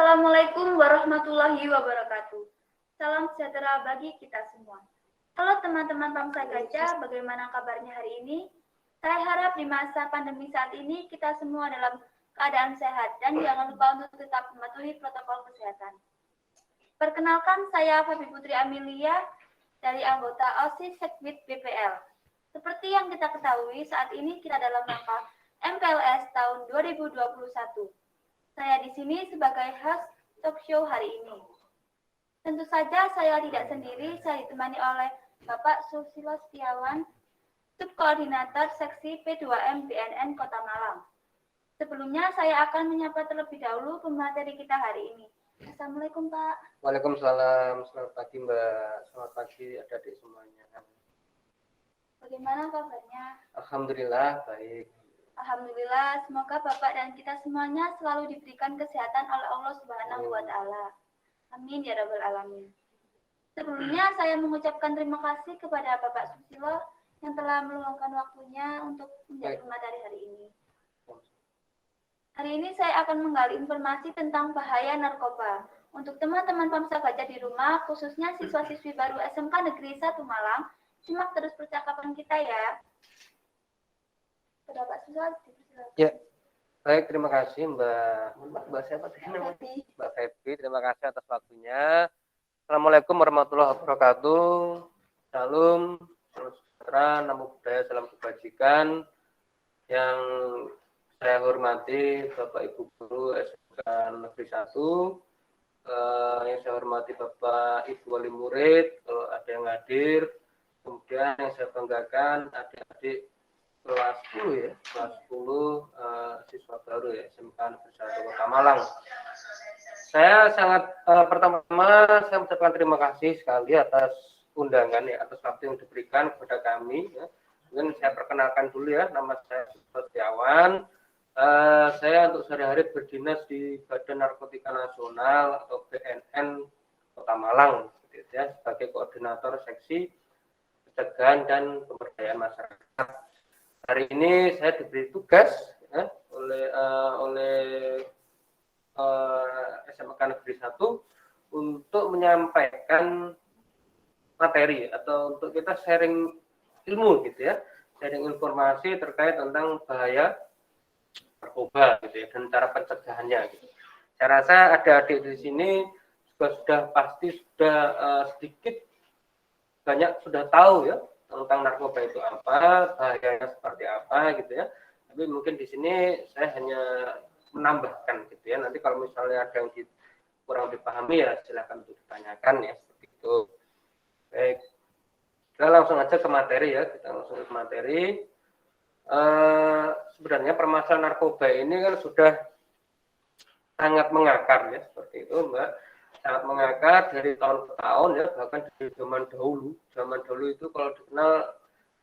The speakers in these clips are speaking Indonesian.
Assalamualaikum warahmatullahi wabarakatuh. Salam sejahtera bagi kita semua. Halo teman-teman bangsa gajah, bagaimana kabarnya hari ini? Saya harap di masa pandemi saat ini kita semua dalam keadaan sehat dan jangan lupa untuk tetap mematuhi protokol kesehatan. Perkenalkan, saya Fabi Putri Amelia dari anggota OSIS Sekbid BPL. Seperti yang kita ketahui, saat ini kita dalam rangka MPLS tahun 2021. Saya di sini sebagai host talk show hari ini. Tentu saja saya tidak sendiri, saya ditemani oleh Bapak Susilo Setiawan, Subkoordinator Seksi P2M BNN Kota Malang. Sebelumnya saya akan menyapa terlebih dahulu pemateri kita hari ini. Assalamualaikum Pak. Waalaikumsalam, selamat pagi Mbak, selamat pagi adik-adik semuanya. Bagaimana kabarnya? Alhamdulillah baik. Alhamdulillah, semoga Bapak dan kita semuanya selalu diberikan kesehatan oleh Allah Subhanahu wa Ta'ala. Amin ya Rabbal Alamin. Sebelumnya saya mengucapkan terima kasih kepada Bapak Susilo yang telah meluangkan waktunya untuk menjadi pemateri hari ini. Hari ini saya akan menggali informasi tentang bahaya narkoba. Untuk teman-teman bangsa gajah di rumah, khususnya siswa-siswi baru SMK Negeri 1 Malang, simak terus percakapan kita ya. Bapak Susilo, ya, baik, terima kasih Mbak siapa sih namanya? Mbak Febi, terima kasih atas waktunya. Assalamualaikum warahmatullahi wabarakatuh. Salam sejahtera, namo buddhaya, salam kebajikan. Yang saya hormati Bapak Ibu Guru SMK Negeri 1, yang saya hormati Bapak Ibu Wali Murid, kalau ada yang hadir. Kemudian yang saya banggakan adik-adik kelas 10 ya, kelas 10 siswa baru ya SMK Negeri 1 Kota Malang. Saya sangat pertama-tama saya mengucapkan terima kasih sekali atas undangan ya, atas waktu yang diberikan kepada kami ya. Mungkin saya perkenalkan dulu ya, nama saya Susilo Setiawan. Saya untuk sehari-hari berdinas di Badan Narkotika Nasional atau BNN Kota Malang gitu ya, sebagai koordinator seksi pencegahan dan pemberdayaan masyarakat. Hari ini saya diberi tugas ya, oleh SMK Negeri 1 untuk menyampaikan materi atau untuk kita sharing ilmu gitu ya, sharing informasi terkait tentang bahaya narkoba gitu ya, dan cara pencegahannya gitu. Saya rasa adik-adik di sini sudah pasti sedikit banyak sudah tahu ya tentang narkoba itu apa, bahayanya seperti apa gitu ya. Tapi mungkin di sini saya hanya menambahkan gitu ya. Nanti kalau misalnya ada yang kurang dipahami ya silakan untuk ditanyakan ya, seperti itu. Baik, kita langsung aja ke materi ya. Kita langsung ke materi. Sebenarnya permasalahan narkoba ini kan sudah sangat mengakar ya, seperti itu Mbak. Sangat mengakar dari tahun ke tahun ya, bahkan dari zaman dahulu itu kalau dikenal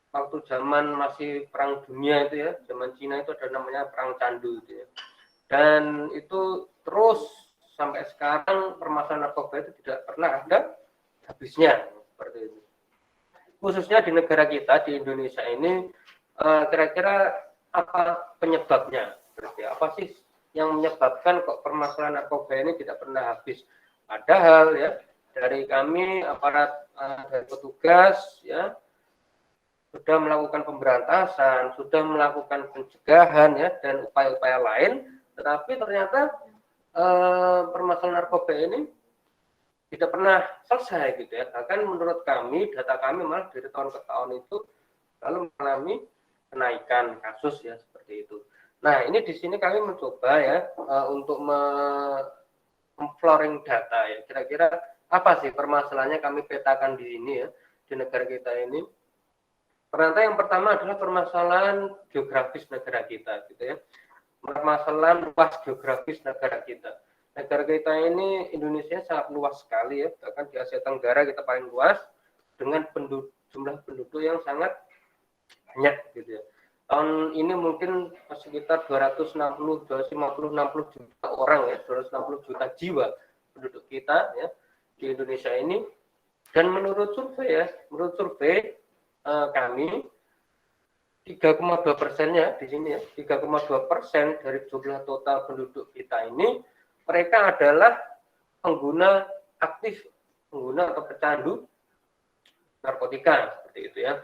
waktu zaman masih perang dunia itu ya, zaman Cina itu ada namanya perang candu itu ya, dan itu terus sampai sekarang permasalahan narkoba itu tidak pernah ada habisnya seperti itu. Khususnya di negara kita di Indonesia ini, kira-kira apa penyebabnya? Apa sih yang menyebabkan kok permasalahan narkoba ini tidak pernah habis? Padahal ya dari kami aparat dari petugas ya sudah melakukan pemberantasan, sudah melakukan pencegahan ya dan upaya-upaya lain, tetapi ternyata permasalahan narkoba ini tidak pernah selesai gitu ya. Bahkan menurut kami, data kami malah dari tahun ke tahun itu lalu mengalami kenaikan kasus ya seperti itu. Nah ini di sini kami mencoba ya untuk flooring data ya, kira-kira apa sih permasalahannya kami petakan di sini ya, di negara kita ini. Ternyata yang pertama adalah permasalahan geografis negara kita gitu ya, permasalahan luas geografis negara kita. Negara kita ini Indonesia sangat luas sekali ya, bahkan di Asia Tenggara kita paling luas dengan jumlah penduduk yang sangat banyak gitu ya. Tahun ini mungkin sekitar 250, 260 juta orang ya, 260 juta jiwa penduduk kita ya di Indonesia ini. Dan menurut survei kami 3,2%-nya di sini ya, 3,2% dari jumlah total penduduk kita ini mereka adalah pengguna aktif, pengguna atau pecandu narkotika seperti itu ya.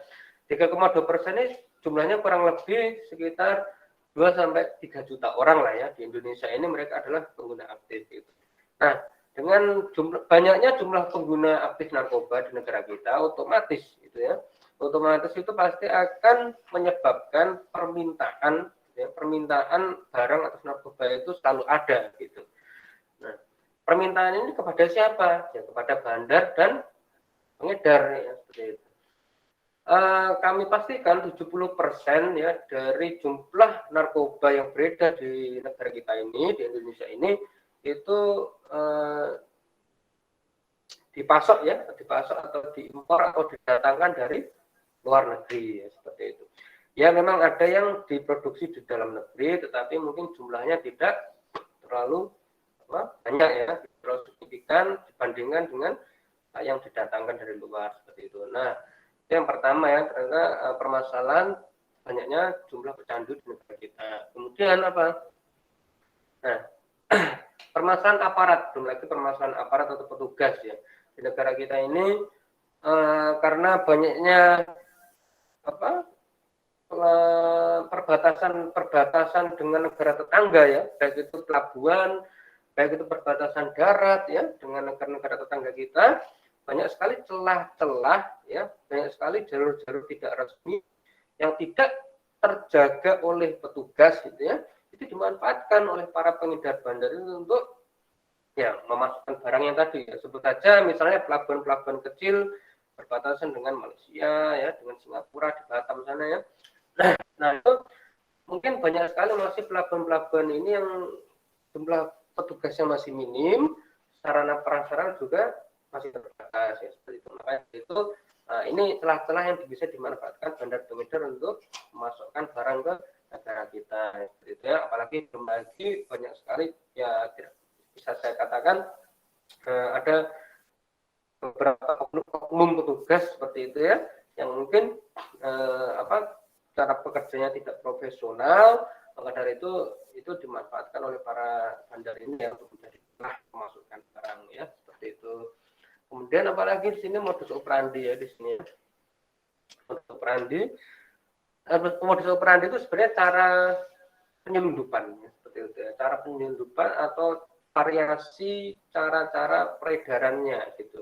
3,2% ini jumlahnya kurang lebih sekitar 2 sampai 3 juta orang lah ya di Indonesia ini, mereka adalah pengguna aktif gitu. Nah, dengan banyaknya jumlah pengguna aktif narkoba di negara kita, otomatis itu ya, otomatis itu pasti akan menyebabkan permintaan ya, permintaan barang atas narkoba itu selalu ada gitu. Nah, permintaan ini kepada siapa? Ya kepada bandar dan pengedar ya, seperti itu. Kami pastikan 70% ya dari jumlah narkoba yang beredar di negara kita ini, di Indonesia ini, itu dipasok atau diimpor atau didatangkan dari luar negeri ya, seperti itu. Ya memang ada yang diproduksi di dalam negeri, tetapi mungkin jumlahnya tidak terlalu banyak ya, terlalu signifikan dibandingkan dengan yang didatangkan dari luar seperti itu. Nah, yang pertama ya, ternyata permasalahan banyaknya jumlah pecandu di negara kita. Kemudian apa? Nah, permasalahan aparat, belum lagi permasalahan aparat atau petugas ya di negara kita ini, karena banyaknya perbatasan dengan negara tetangga ya, baik itu pelabuhan, baik itu perbatasan darat ya dengan negara-negara tetangga kita. Banyak sekali celah-celah ya, banyak sekali jalur-jalur tidak resmi yang tidak terjaga oleh petugas gitu ya, itu dimanfaatkan oleh para pengedar bandar itu untuk ya memasukkan barang yang tadi ya, sebut saja misalnya pelabuhan-pelabuhan kecil berbatasan dengan Malaysia ya, dengan Singapura di Batam sana ya. Nah itu mungkin banyak sekali masih pelabuhan-pelabuhan ini yang jumlah petugasnya masih minim, sarana prasarana juga masih terbatas ya, seperti itu. Makanya itu ini celah-celah yang bisa dimanfaatkan bandar pengedar untuk memasukkan barang ke negara kita seperti itu ya. Apalagi belum lagi banyak sekali ya, bisa saya katakan ada beberapa oknum petugas seperti itu ya, yang mungkin cara pekerjaannya tidak profesional, maka dari itu dimanfaatkan oleh para bandar ini ya untuk menjadi celah memasukkan barang ya, seperti itu. Kemudian apalagi di sini modus operandi ya, di sini modus operandi itu sebenarnya cara penyelundupan ya, seperti itu ya, cara penyelundupan atau variasi cara-cara peredarannya gitu.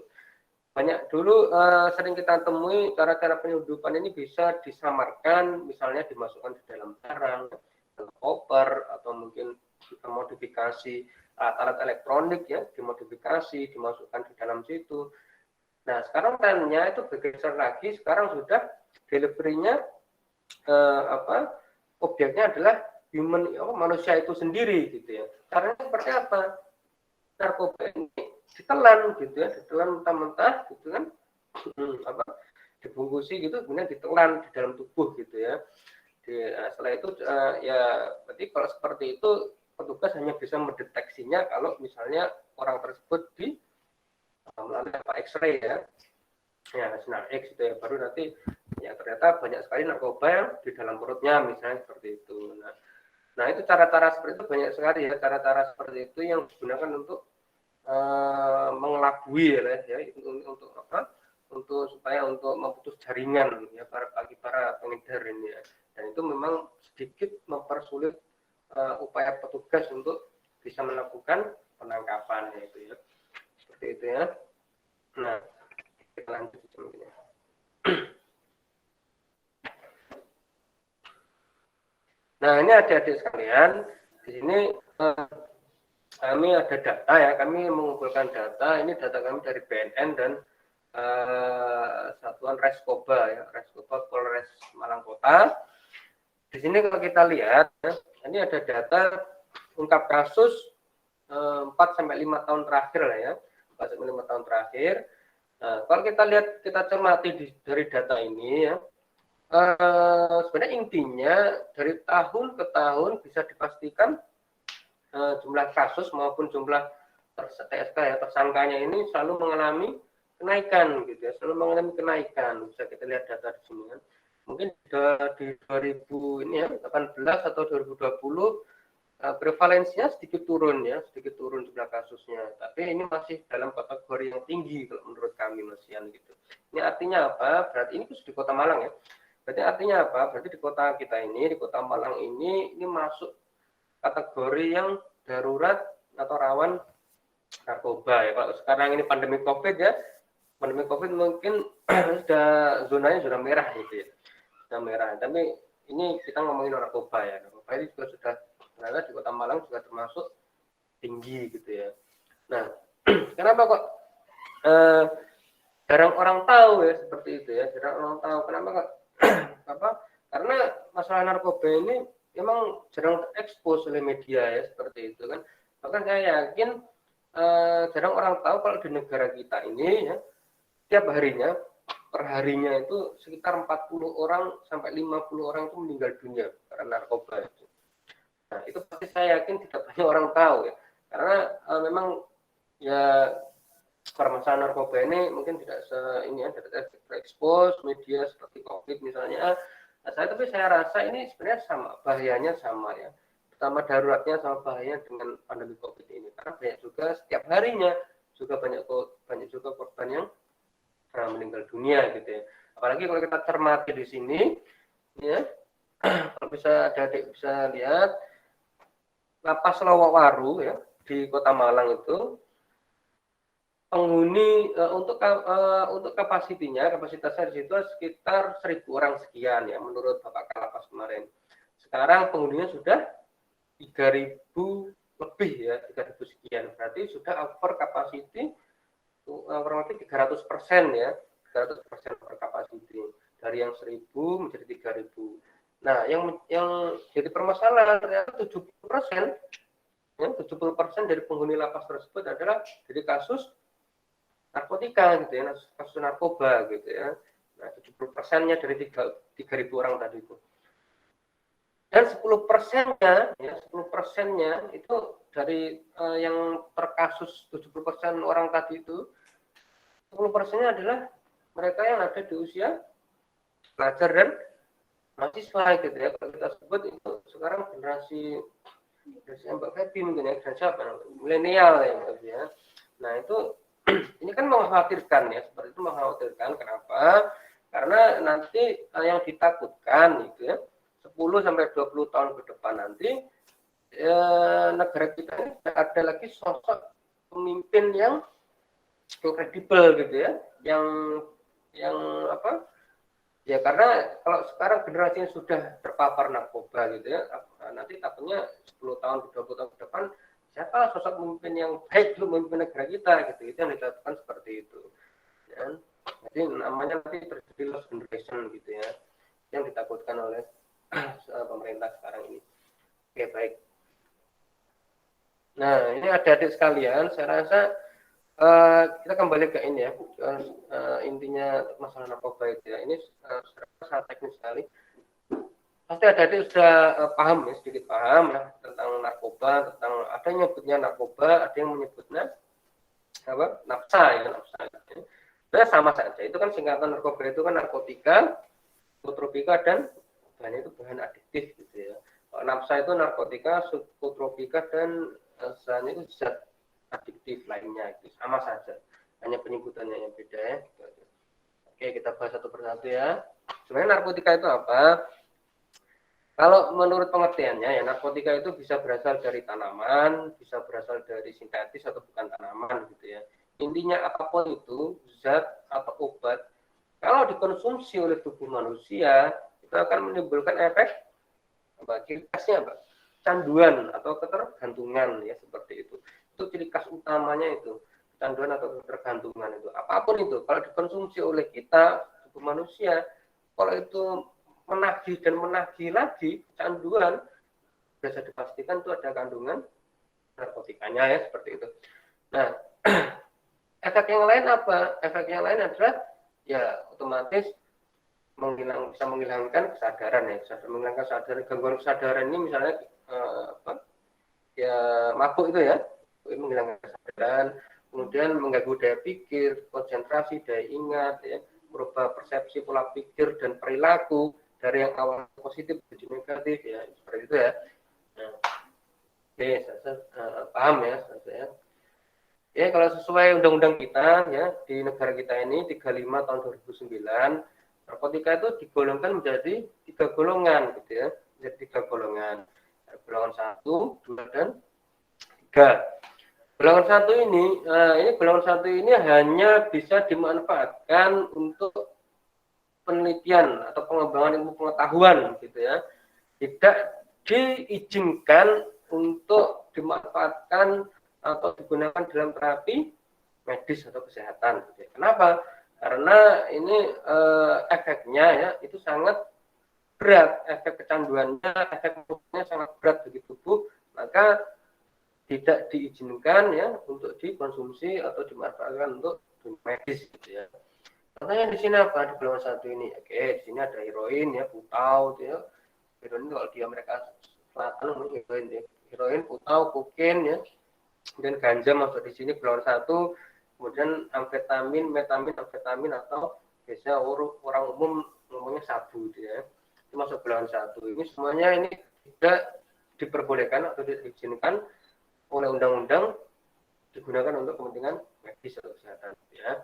Banyak dulu sering kita temui cara-cara penyelundupan ini bisa disamarkan, misalnya dimasukkan di dalam barang, dalam koper, atau mungkin modifikasi alat-alat elektronik ya, dimodifikasi, dimasukkan di dalam situ. Nah, sekarang trennya itu bergeser lagi, sekarang sudah delivery-nya objeknya adalah manusia itu sendiri gitu ya. Caranya seperti apa? Narkoba ini ditelan gitu ya, ditelan mentah-mentah gitu kan, dibungkusi gitu, kemudian ditelan di dalam tubuh gitu ya. Setelah itu ya berarti kalau seperti itu petugas hanya bisa mendeteksinya kalau misalnya orang tersebut melalui X-ray ya, sinar X itu ya, baru nanti ya ternyata banyak sekali narkoba yang di dalam perutnya misalnya seperti itu. Nah itu cara-cara seperti itu banyak sekali ya, cara-cara seperti itu yang digunakan untuk mengelabui ya untuk supaya untuk memutus jaringan ya bagi para pengedar ini ya. Dan itu memang sedikit mempersulit upaya petugas untuk bisa melakukan penangkapan ya, itu ya, seperti itu ya. Nah kita lanjut selanjutnya. Nah ini adik-adik sekalian, di sini kami ada data ya, kami mengumpulkan data, ini data kami dari BNN dan Satuan Reskoba ya, Reskoba Polres Malang Kota. Di sini kalau kita lihat ya, ini ada data ungkap kasus 4 sampai 5 tahun terakhir lah ya, 4 sampai 5 tahun terakhir. Nah, kalau kita lihat, kita cermati dari data ini ya, sebenarnya intinya dari tahun ke tahun bisa dipastikan jumlah kasus maupun jumlah TSK ya, tersangkanya ini selalu mengalami kenaikan gitu ya, selalu mengalami kenaikan. Bisa kita lihat data di sini kan. Mungkin di 2018 atau 2020 prevalensinya sedikit turun jumlah kasusnya, tapi ini masih dalam kategori yang tinggi kalau menurut kami Mas Yan gitu. Ini artinya apa? Berarti ini khusus di Kota Malang ya. Berarti artinya apa? Berarti di kota kita ini, di Kota Malang ini masuk kategori yang darurat atau rawan narkoba ya. Kalau sekarang ini pandemi COVID ya, pandemi COVID mungkin sudah zonanya sudah merah gitu ya, sudah merah. Tapi ini kita ngomongin narkoba ya, narkoba ini juga sudah ternyata di Kota Malang juga termasuk tinggi gitu ya. Nah, kenapa kok jarang orang tahu ya seperti itu ya, jarang orang tahu. Kenapa kok apa? Karena masalah narkoba ini memang jarang terekspos oleh media ya seperti itu kan. Bahkan saya yakin jarang orang tahu kalau di negara kita ini ya, tiap harinya perharinya itu sekitar 40 orang sampai 50 orang itu meninggal dunia karena narkoba itu. Nah, itu pasti saya yakin tidak banyak orang tahu ya, karena memang ya permasalahan narkoba ini mungkin tidak tidak terekspos media seperti COVID misalnya. Nah, tapi saya rasa ini sebenarnya sama, bahayanya sama ya. Pertama daruratnya sama bahayanya dengan pandemi COVID ini, karena banyak juga setiap harinya juga banyak juga korban yang meninggal dunia gitu ya. Apalagi kalau kita cermati di sini ya, kalau bisa adik bisa lihat Lapas Lowawaru ya di Kota Malang itu penghuni untuk kapasitasnya di situ sekitar 1.000 orang sekian ya menurut Bapak Kalapas kemarin. Sekarang penghuninya sudah 3.000 lebih ya, 3.000 sekian. Berarti sudah over capacity kurang lebih 300% ya, 300% over capacity dari yang 1.000 menjadi 3.000. Nah, yang jadi permasalahan ternyata 70% ya, 70% dari penghuni lapas tersebut adalah dari kasus narkotika gitu ya, kasus narkoba gitu ya. Nah, 70%-nya dari 3.000 orang tadi itu. Dan 10%-nya ya, 10%-nya itu dari yang terkasus 70% orang tadi itu, 10%-nya adalah mereka yang ada di usia pelajar dan mahasiswa gitu ya. Kalau kita sebut itu sekarang generasi Mbak Febi mungkin ya, generasi apa? Milenial ya Mbak ya. Nah itu ini kan mengkhawatirkan ya, seperti itu mengkhawatirkan. Kenapa? Karena nanti yang ditakutkan itu ya 10 sampai 20 tahun ke depan nanti negara kita ini tidak ada lagi sosok pemimpin yang kredibel gitu ya, yang apa? Ya karena kalau sekarang generasinya sudah terpapar narkoba gitu ya, nanti takutnya 10 tahun, 20 tahun ke depan siapa sosok pemimpin yang baik untuk memimpin negara kita gitu, itu yang ditakutkan seperti itu. Ya. Jadi namanya nanti terjadi lost generation gitu ya, yang ditakutkan oleh pemerintah sekarang ini. Oke baik. Nah ini adik-adik sekalian, saya rasa kita kembali ke ini ya, intinya masalah narkoba itu ya, ini sangat teknis sekali. Pasti adik-adik sudah paham ya, sedikit paham ya tentang narkoba, tentang ada yang menyebutnya narkoba, ada yang menyebutnya apa nafsa ya, nafsa. Nah, sama saja, itu kan singkatan narkoba itu kan narkotika, psikotropika dan itu bahan adiktif gitu ya. Nafsa itu narkotika, psikotropika dan zat itu zat adiktif lainnya, itu sama saja, hanya penyebutannya yang beda ya. Oke, kita bahas satu persatu ya. Sebenarnya narkotika itu apa? Kalau menurut pengertiannya ya, narkotika itu bisa berasal dari tanaman, bisa berasal dari sintetis atau bukan tanaman gitu ya. Intinya apapun itu zat atau obat, kalau dikonsumsi oleh tubuh manusia itu akan menimbulkan efek ciri khasnya apa? Canduan atau ketergantungan ya, seperti itu. Itu ciri khas utamanya itu, canduan atau ketergantungan itu. Apapun itu kalau dikonsumsi oleh kita tubuh manusia, kalau itu menagih dan menagih lagi canduan, bisa dipastikan itu ada kandungan narkotikanya ya, seperti itu. Nah, efek yang lain apa? Efek yang lain adalah ya otomatis bisa menghilangkan kesadaran ya, menghilangkan kesadaran, gangguan kesadaran ini misalnya ya mabuk itu ya, menghilangkan kesadaran, kemudian mengganggu daya pikir, konsentrasi, daya ingat ya, merubah persepsi, pola pikir dan perilaku dari yang awal positif menjadi negatif ya, seperti itu ya. Nah, Oke, paham ya, saya. Ya, kalau sesuai undang-undang kita ya di negara kita ini 35 tahun 2009, narkotika itu digolongkan menjadi 3 golongan gitu ya. Menjadi 3 golongan. Golongan 1, 2 dan 3. Golongan 1 ini golongan 1 ini hanya bisa dimanfaatkan untuk penelitian atau pengembangan ilmu pengetahuan gitu ya. Tidak diizinkan untuk dimanfaatkan atau digunakan dalam terapi medis atau kesehatan. Kenapa? Karena ini efeknya ya itu sangat berat, efek kecanduannya, efek buruknya sangat berat bagi tubuh, maka tidak diizinkan ya untuk dikonsumsi atau dimanfaatkan untuk medis gitu ya. Contohnya di sini apa di golongan 1 ini? Oke, di sini ada heroin ya, putau gitu ya. Heroin kalau di Amerika Selatan namanya heroin ya. Heroin, putau, kokain ya. Kemudian ganja masuk di sini golongan 1, kemudian amfetamin, metamin, amfetamin atau biasanya orang umum ngomongnya sabu gitu ya. Itu masuk golongan 1. Ini semuanya ini tidak diperbolehkan atau diizinkan oleh undang-undang digunakan untuk kepentingan medis atau kesehatan ya.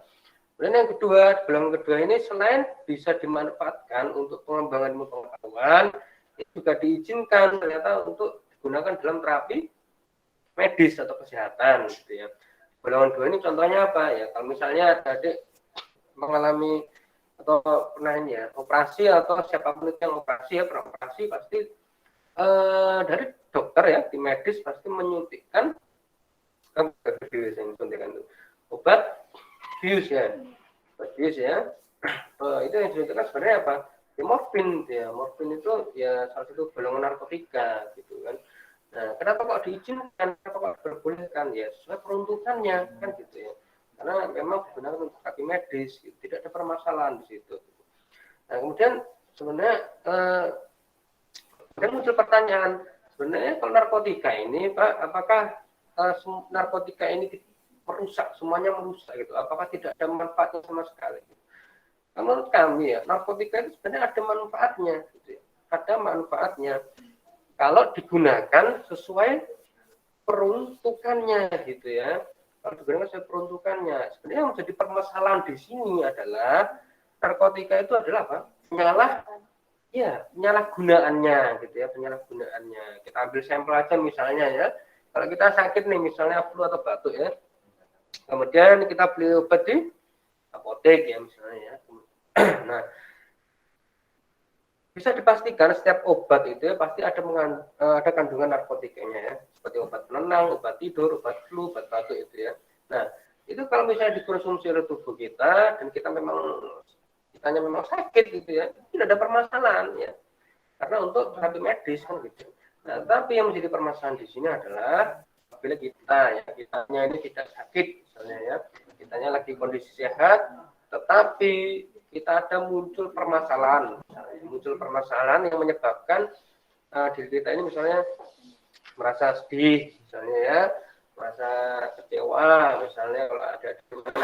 Kemudian yang kedua, golongan kedua ini selain bisa dimanfaatkan untuk pengembangan ilmu pengetahuan, itu juga diizinkan ternyata untuk digunakan dalam terapi medis atau kesehatan gitu ya. Golongan 2 ini contohnya apa ya? Kalau misalnya ada adik mengalami atau pernah ini ya, operasi atau siapapun itu yang operasi ya, pernah operasi pasti dari dokter ya, di medis pasti menyuntikkan obat bius ya. Obat bius ya. Itu yang disuntikkan sebenarnya apa? Ya, morfin ya. Morfin itu ya salah satu golongan narkotika gitu kan. Nah, kenapa kok diizinkan? Kenapa kok diperbolehkan? Ya, sesuai peruntukannya kan gitu ya. Karena memang digunakan untuk terapi medis, gitu. Tidak ada permasalahan di situ. Nah, kemudian sebenarnya muncul pertanyaan, sebenarnya kalau narkotika ini, Pak, apakah narkotika ini merusak, semuanya merusak gitu? Apakah tidak ada manfaatnya sama sekali? Menurut kami ya, narkotika itu sebenarnya ada manfaatnya, gitu ya. Ada manfaatnya kalau digunakan sesuai peruntukannya gitu ya. Kalau digunakan sesuai peruntukannya, sebenarnya yang menjadi permasalahan di sini adalah narkotika itu adalah apa? Penyalahgunaannya gitu ya, penyalahgunaannya. Kita ambil sampel aja misalnya ya. Kalau kita sakit nih misalnya flu atau batuk ya. Kemudian kita beli obat di apotek ya misalnya ya. Nah, bisa dipastikan setiap obat itu ya pasti ada kandungan narkotikanya ya, seperti obat penenang, obat tidur, obat flu, obat batuk itu ya. Nah, itu kalau misalnya dikonsumsi oleh tubuh kita dan kitanya memang sakit gitu ya, tidak ada permasalahan ya. Karena untuk terapi medis kan gitu. Nah, tapi yang menjadi permasalahan di sini adalah apabila kitanya ini tidak sakit misalnya ya, kitanya lagi kondisi sehat, tetapi kita ada muncul permasalahan yang menyebabkan diri kita ini misalnya merasa sedih misalnya ya, merasa kecewa misalnya kalau ada gitu ya.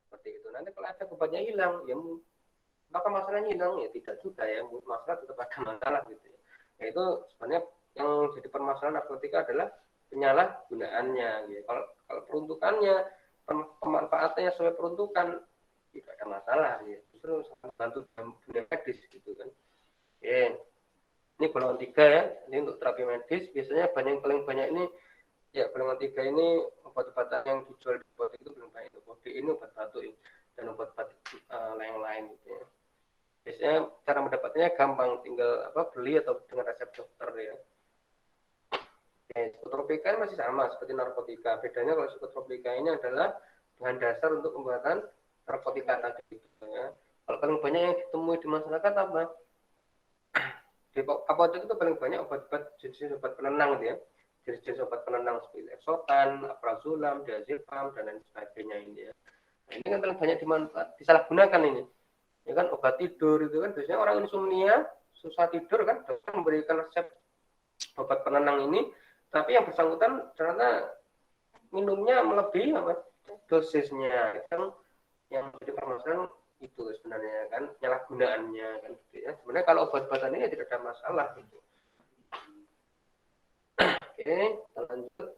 Seperti itu. Nanti kalau ada obatnya hilang, ya maka masalahnya hilang ya tidak juga ya, masalah tetap ada masalah gitu ya. Yaitu sebenarnya yang jadi permasalahan narkotika adalah penyalahgunaannya gitu. Kalau peruntukannya, pemanfaatannya sesuai peruntukan tidak ada masalah ya. Justru sangat bantu dalam dunia medis gitu kan. Oke. Ini golongan 3 ya. Ini untuk terapi medis biasanya paling banyak ini ya golongan 3 ini obat-obatan yang dijual di apotek itu belum banyak. Obat ini obat batuk dan obat-obat lain-lain gitu ya. Biasanya cara mendapatnya gampang, tinggal beli atau dengan resep dokter ya. Psikotropika masih sama seperti narkotika. Bedanya kalau psikotropika ini adalah bahan dasar untuk pembuatan narkotika tadi gitu ya. Kalau paling banyak yang ditemui di masyarakat apa? di apotek itu paling banyak obat-obat jenis obat penenang gitu ya, jenis obat penenang seperti Lexotan, Alprazolam, Diazepam dan lain sebagainya ini ya. Nah, ini kan paling banyak disalahgunakan ini. Ya kan obat tidur itu kan biasanya orang insomnia susah tidur kan dokter memberikan resep obat penenang ini, tapi yang bersangkutan ternyata minumnya melebihi apa dosisnya. Yang menjadi permasalahan itu sebenarnya kan penyalahgunaannya kan gitu ya. Sebenarnya kalau obat-obatan ini tidak ada masalah gitu. Oke, lanjut.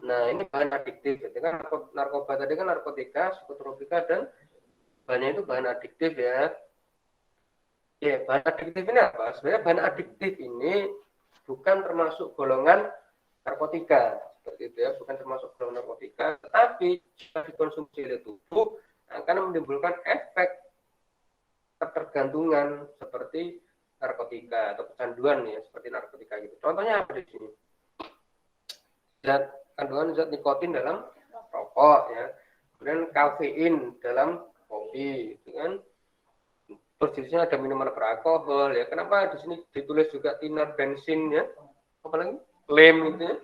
Nah, ini bahan adiktif. Jadi kan narkoba tadi kan narkotika, psikotropika dan bahannya itu bahan adiktif ya. Ya, bahan adiktif ini apa? Sebenarnya bahan adiktif ini bukan termasuk golongan narkotika seperti itu ya, bukan termasuk golongan narkotika, tetapi jika dikonsumsi oleh tubuh akan menimbulkan efek ketergantungan seperti narkotika atau kecanduan ya, seperti narkotika gitu. Contohnya apa di sini? Kandungan zat nikotin dalam rokok ya, kemudian kafein dalam kopi, gitu kan. Terus di sini ada minuman beralkohol ya. Kenapa di sini ditulis juga tiner bensin ya? Apalagi lem gitu ya.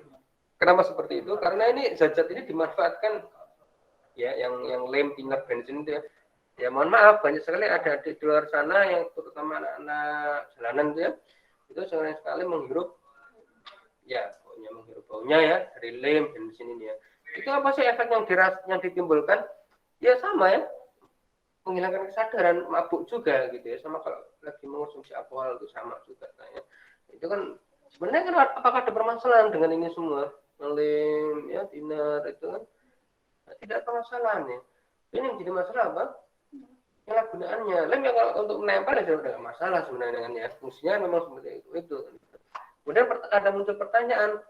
Kenapa seperti itu? Karena ini zat-zat ini dimanfaatkan ya, yang lem, tiner, bensin itu ya. Ya mohon maaf, banyak sekali ada di luar sana yang terutama anak-anak jalanan itu ya, itu sering sekali menghirup ya baunya ya dari lem, bensin ini ya. Itu apa sih efek yang ditimbulkan? Ya sama ya, menghilangkan kesadaran, mabuk juga gitu ya, sama kalau lagi mengonsumsi alkohol itu sama juga ya. Itu kan sebenarnya kan apakah ada permasalahan dengan ini semua, lem ya, tiner itu kan nah, tidak ada permasalahan ya. Ini yang jadi masalah apa? Penyalahgunaannya. Lem yang kalau untuk menempel ya tidak masalah sebenarnya kan ya, fungsinya memang seperti itu. Kemudian ada muncul pertanyaan,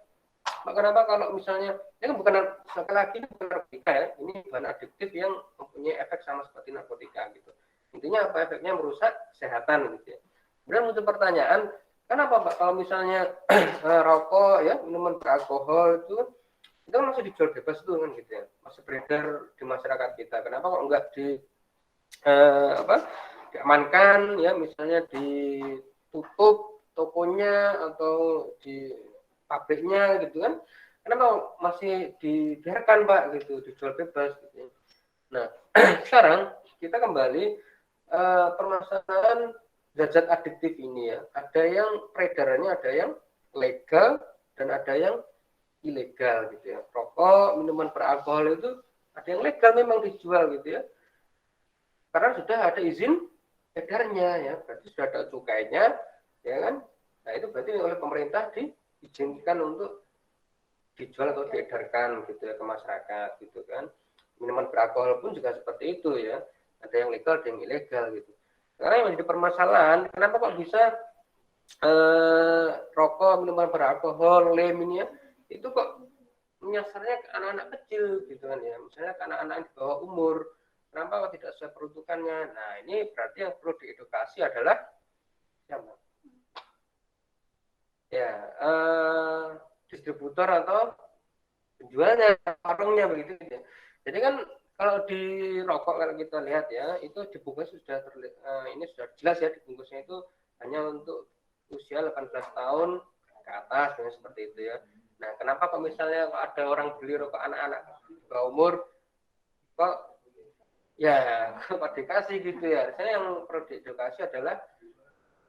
kenapa kalau misalnya ini kan bukan sekali lagi bukan narkotika ya, ini bahan adiktif yang mempunyai efek sama seperti narkotika gitu. Intinya apa, efeknya merusak kesehatan gitu ya. Kemudian muncul pertanyaan, kenapa Pak kalau misalnya rokok ya, minuman beralkohol itu kan masih dijual bebas tuh kan gitu ya, masih beredar di masyarakat kita. Kenapa kok enggak diamankan ya, misalnya ditutup tokonya atau di pabriknya gitu kan, kenapa masih dibiarkan Pak gitu, dijual bebas gitu. Nah sekarang kita kembali permasalahan zat-zat adiktif ini ya, ada yang peredarannya ada yang legal dan ada yang ilegal gitu ya. Rokok, minuman beralkohol itu ada yang legal memang dijual gitu ya, karena sudah ada izin edarnya ya, berarti sudah ada cukainya ya kan. Nah itu berarti oleh pemerintah diizinkan untuk dijual atau diedarkan gitu ya ke masyarakat gitu kan. Minuman beralkohol pun juga seperti itu ya, ada yang legal ada yang ilegal gitu. Sekarang yang menjadi permasalahan, kenapa kok bisa rokok, minuman beralkohol, lem ini ya, itu kok menyasarnya ke anak-anak kecil gitu kan ya, misalnya ke anak-anak di bawah umur. Kenapa kok tidak sesuai peruntukannya? Nah ini berarti yang perlu diedukasi adalah siapa? Ya, distributor atau penjualnya, warungnya begitu ya. Jadi kan kalau di rokok kalau kita lihat ya, itu dibungkus sudah ini sudah jelas ya, dibungkusnya itu hanya untuk usia 18 tahun ke atas dan seperti itu ya. Nah, kenapa kalau misalnya ada orang beli rokok anak-anak di bawah umur kok ya kok dikasih gitu ya. Saya yang perlu diedukasi adalah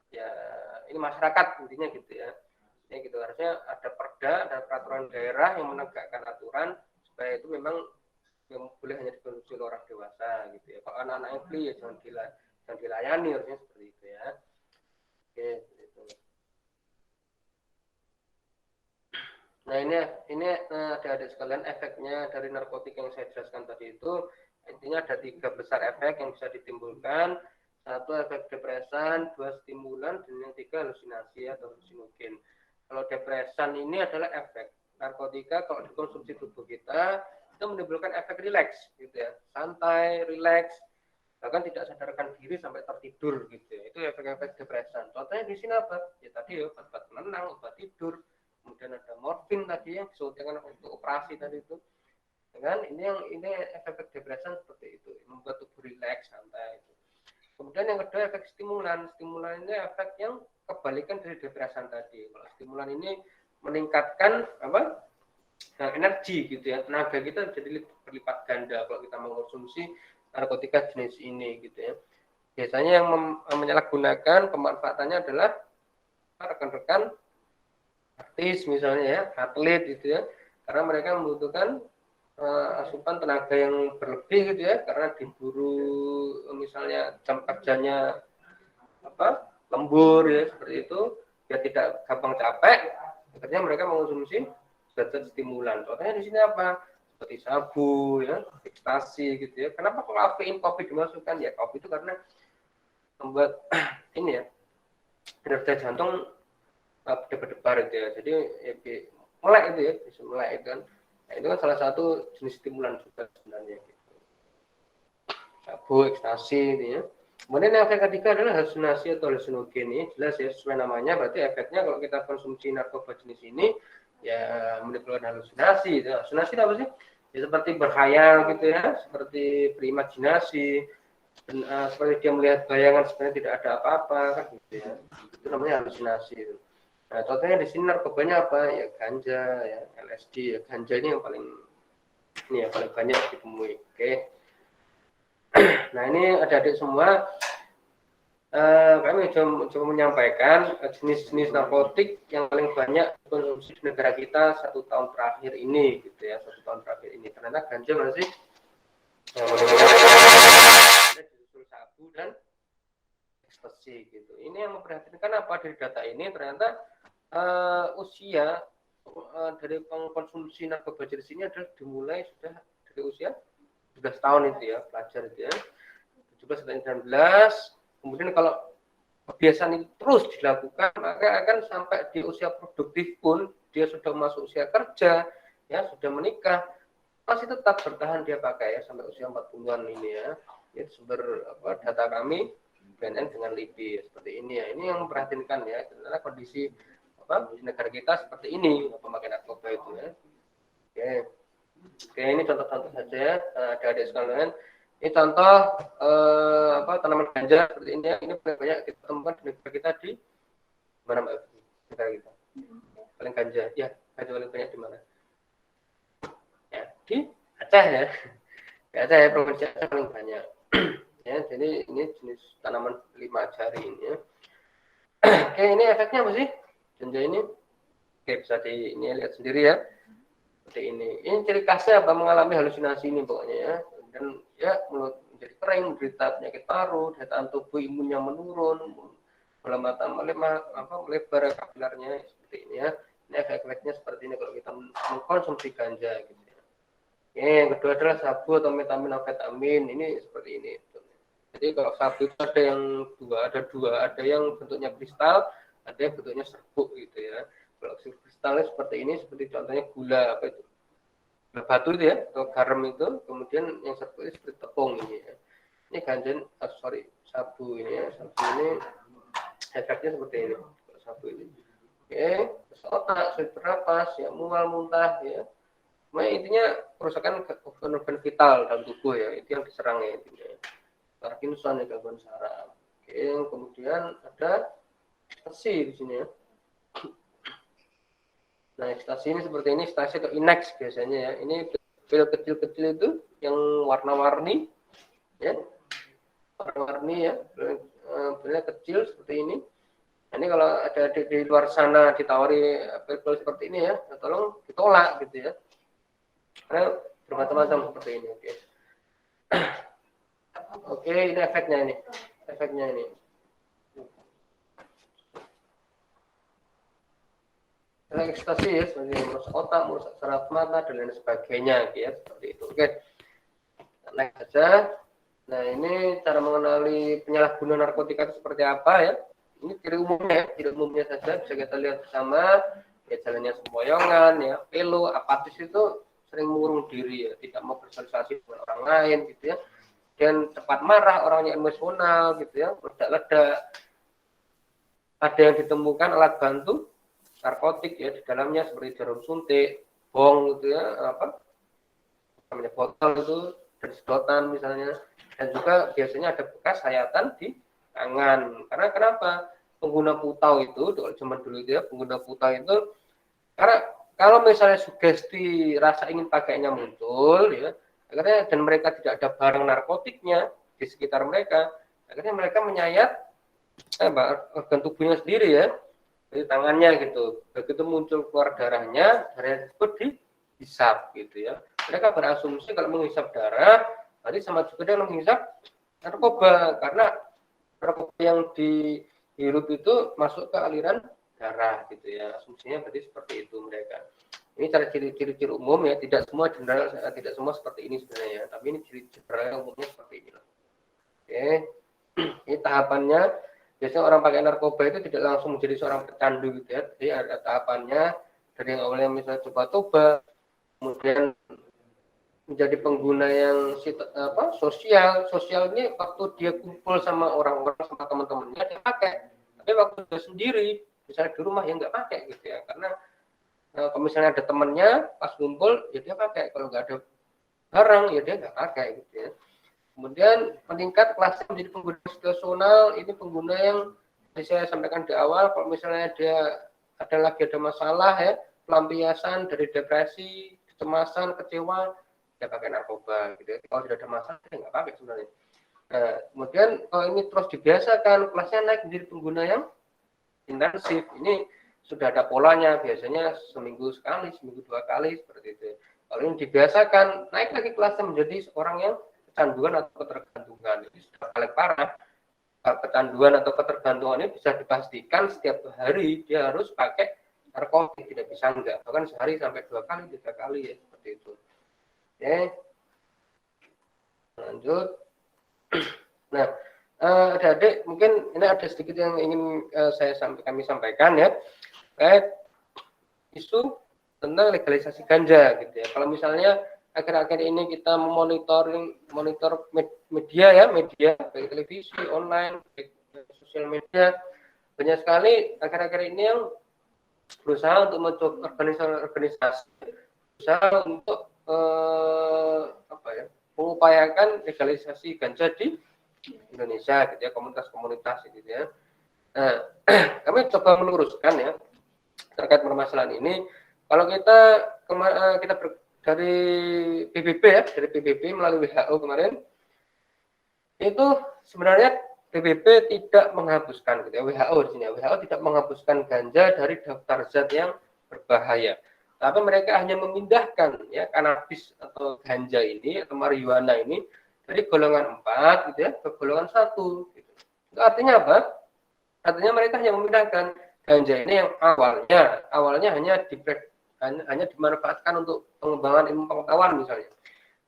ya ini masyarakat intinya gitu ya. Ini gitu, harusnya ada perda, ada peraturan daerah yang menegakkan aturan supaya itu memang yang boleh hanya dikonsumsi oleh orang dewasa gitu ya. Kalau anak-anaknya beli ya jangan dilayani, harusnya seperti itu ya. Oke, gitu. Nah ini adik-adik sekalian, efeknya dari narkotik yang saya jelaskan tadi itu intinya ada 3 besar efek yang bisa ditimbulkan. 1 efek depresan, 2 stimulan, dan yang 3 halusinasi atau halusinogen. Kalau depresan ini adalah efek narkotika kalau dikonsumsi tubuh kita itu menimbulkan efek rileks gitu ya, santai, rileks, bahkan tidak sadarkan diri sampai tertidur gitu ya. Itu efek-efek depresan. Contohnya di sini apa? Ya tadi ya, obat penenang, obat tidur, kemudian ada morfin tadi yang disuntikan untuk operasi tadi itu. Dengan ini efek depresan seperti itu, membuat tubuh rileks, santai itu. Kemudian yang kedua efek stimulan. Stimulan ini efek yang kebalikan dari depresan tadi. Kalau stimulan ini meningkatkan energi gitu ya, tenaga kita jadi berlipat ganda kalau kita mengkonsumsi narkotika jenis ini gitu ya. Biasanya yang menyalahgunakan pemanfaatannya adalah rekan-rekan artis misalnya ya, atlet gitu ya, karena mereka membutuhkan asupan tenaga yang berlebih gitu ya, karena diburu misalnya jam kerjanya lembur ya seperti itu, biar tidak gampang capek, akhirnya mereka mengonsumsi zat-zat stimulan. Contohnya di sini apa? Seperti sabu ya, ekstasi gitu ya. Kenapa kafein kopi dimasukkan? Ya kopi itu karena membuat ini ya, kinerja jantung berdebar gitu ya. Jadi melek itu ya, bisa melek itu kan. Nah, itu kan salah satu jenis stimulan juga sebenarnya gitu. Sabu, ekstasi gitu ya. Kemudian yang efek ketiga adalah halusinasi atau halusinogen. Ini jelas ya, sesuai namanya, berarti efeknya kalau kita konsumsi narkoba jenis ini ya menimbulkan halusinasi. Halusinasi apa sih? Ya seperti berkhayal gitu ya, seperti berimajinasi, dan, seperti dia melihat bayangan sebenarnya tidak ada apa-apa kan gitu ya. Itu namanya halusinasi. Nah, contohnya di sini narkobanya apa? Ya ganja, ya LSD, ya ganja ini yang paling banyak ditemui. Oke. Nah, ini adik-adik semua, kami coba menyampaikan jenis-jenis narkotik yang paling banyak dikonsumsi di negara kita 1 tahun terakhir ini, gitu ya, 1 tahun terakhir ini. Ternyata ganja masih yang ada disusul sabu dan ekstasi, gitu. Ini yang memperhatikan apa dari data ini? Ternyata usia dari pengkonsumsi narkoba jenis ini adalah dimulai sudah dari usia 17 tahun itu ya, pelajar itu ya, 17 sampai 19. Kemudian kalau kebiasaan itu terus dilakukan, maka akan sampai di usia produktif pun dia sudah masuk usia kerja, ya sudah menikah, masih tetap bertahan dia pakai ya sampai usia 40-an ini ya. Ini sumber data kami BNN dengan LIPI seperti ini ya. Ini yang memperhatikan ya, karena kondisi di negara kita seperti ini pemakaian narkoba itu ya. Oke, ini contoh-contoh saja ya, adik-adik sekalian. Ini contoh tanaman ganja seperti ini ya. Ini paling banyak kita temukan di negara kita di mana Mbak? Negara kita paling ganja ya, ganja paling banyak di mana? Ya, di Aceh ya. Di Aceh ya, provinsi Aceh paling banyak. Ya, jadi ini jenis tanaman 5 jari ini ya. Oke, ini efeknya apa sih? Ganja ini. Oke, bisa ini lihat sendiri ya. Seperti ini. Ini ciri khasnya apa? Mengalami halusinasi ini pokoknya ya. Dan ya mulut menjadi kering, menderita penyakit paru, daya tahan tubuh imunnya menurun, bola mata melebar kapilernya seperti ini ya. Ini efek-efeknya seperti ini kalau kita mengkonsumsi ganja gitu ya. Yang kedua adalah sabu atau metamfetamin. Ini seperti ini. Jadi kalau sabu itu ada dua, ada yang bentuknya kristal, ada yang bentuknya serbuk gitu ya. Kalau kristalnya seperti ini, seperti contohnya gula apa itu? Batu itu ya, atau garam itu, kemudian yang satu ini seperti tepung ini ya. Ini ganja, sabu ini ya, sabu ini efeknya seperti ini, sabu ini. Oke, otak, sulit bernapas, ya mual, muntah ya. Nah, intinya kerusakan organ vital dalam tubuh ya, itu yang diserang ya intinya. Parkinson ya, gangguan saraf. Oke, kemudian ada ekstasi di sini ya. Nah, ekstasi ini seperti ini, ekstasi atau inex biasanya ya. Ini pil kecil-kecil itu yang warna-warni, ya, warna-warni ya, pilnya kecil seperti ini. Nah, ini kalau ada di luar sana ditawari pil-pil seperti ini ya, tolong ditolak gitu ya. Karena bermacam-macam seperti ini. Oke. Oke, ini efeknya ini. Efeknya ini. Ekstasi ya, seperti merusak otak, merusak saraf mata dan lain sebagainya, ya seperti itu. Oke, naik saja. Nah, ini cara mengenali penyalahguna narkotika itu seperti apa ya? Ini ciri umumnya saja bisa kita lihat bersama. Ya, jalannya sempoyongan, ya, pelu, apatis itu sering mengurung diri, ya, tidak mau bersosialisasi dengan orang lain, gitu ya. Dan cepat marah, orangnya emosional, gitu ya, ledak-ledak. Ada yang ditemukan alat bantu narkotik ya di dalamnya seperti jarum suntik, bong gitu ya, namanya botol itu, dan sedotan misalnya. dan juga biasanya ada bekas sayatan di tangan. Karena kenapa? Pengguna putau itu, zaman dulu itu ya, pengguna putau itu, karena kalau misalnya sugesti rasa ingin pakainya muncul, ya, akhirnya dan mereka tidak ada barang narkotiknya di sekitar mereka, akhirnya mereka menyayat organ tubuhnya sendiri ya, dari tangannya gitu. Begitu muncul keluar darahnya, darah tersebut dihisap gitu ya. Mereka berasumsi kalau menghisap darah, tadi sama juga dia menghisap narkoba, karena narkoba yang dihirup itu masuk ke aliran darah gitu ya. Asumsinya berarti seperti itu mereka. Ini cara ciri-ciri umum ya, tidak semua general, tidak semua seperti ini sebenarnya, tapi ini ciri general umumnya seperti ini. Oke, ini tahapannya. Biasanya orang pakai narkoba itu tidak langsung menjadi seorang pecandu gitu ya. Jadi ada tahapannya, dari yang awalnya misalnya coba-coba, kemudian menjadi pengguna yang sosial ini waktu dia kumpul sama orang-orang, sama teman-temannya dia pakai, tapi waktu dia sendiri misalnya di rumah ya nggak pakai gitu ya, karena kalau misalnya ada temannya pas kumpul ya dia pakai, kalau nggak ada barang ya dia nggak pakai gitu ya. Kemudian meningkat kelasnya menjadi pengguna situasional, ini pengguna yang saya sampaikan di awal, kalau misalnya dia ada masalah ya, pelampiasan dari depresi, kecemasan, kecewa, dia pakai narkoba gitu ya. Kalau tidak ada masalah dia nggak pakai sebenarnya. Nah, kemudian kalau ini terus dibiasakan, kelasnya naik menjadi pengguna yang intensif, ini sudah ada polanya, biasanya seminggu sekali, seminggu 2 kali seperti itu. Kalau ini dibiasakan, naik lagi kelasnya menjadi seorang yang kecanduan atau ketergantungan. Ini sudah paling parah. Kecanduan atau ketergantungan ini bisa dipastikan setiap hari dia harus pakai narkotik, tidak bisa enggak, bahkan sehari sampai 2 kali 3 kali ya, seperti itu. Oke, lanjut. Nah, adik-adik mungkin ini ada sedikit yang ingin kami sampaikan ya, terkait isu tentang legalisasi ganja gitu ya. Kalau misalnya akhir-akhir ini kita monitor media ya, baik televisi, online, baik sosial media, banyak sekali akhir-akhir ini yang berusaha untuk mencoba organisasi berusaha untuk mengupayakan legalisasi ganja di Indonesia gitu ya, komunitas-komunitas gitu ya. Nah, kami coba meluruskan ya terkait permasalahan ini. Kalau kita dari PBB ya, dari PBB melalui WHO kemarin, itu sebenarnya PBB tidak menghapuskan gitu ya, WHO di sini. WHO tidak menghapuskan ganja dari daftar zat yang berbahaya. Tapi mereka hanya memindahkan ya kanabis atau ganja ini atau marijuana ini dari golongan 4 gitu ya ke golongan 1 gitu. Itu artinya apa? Artinya mereka hanya memindahkan ganja ini yang awalnya hanya dimanfaatkan untuk pengembangan ilmu pengetahuan misalnya.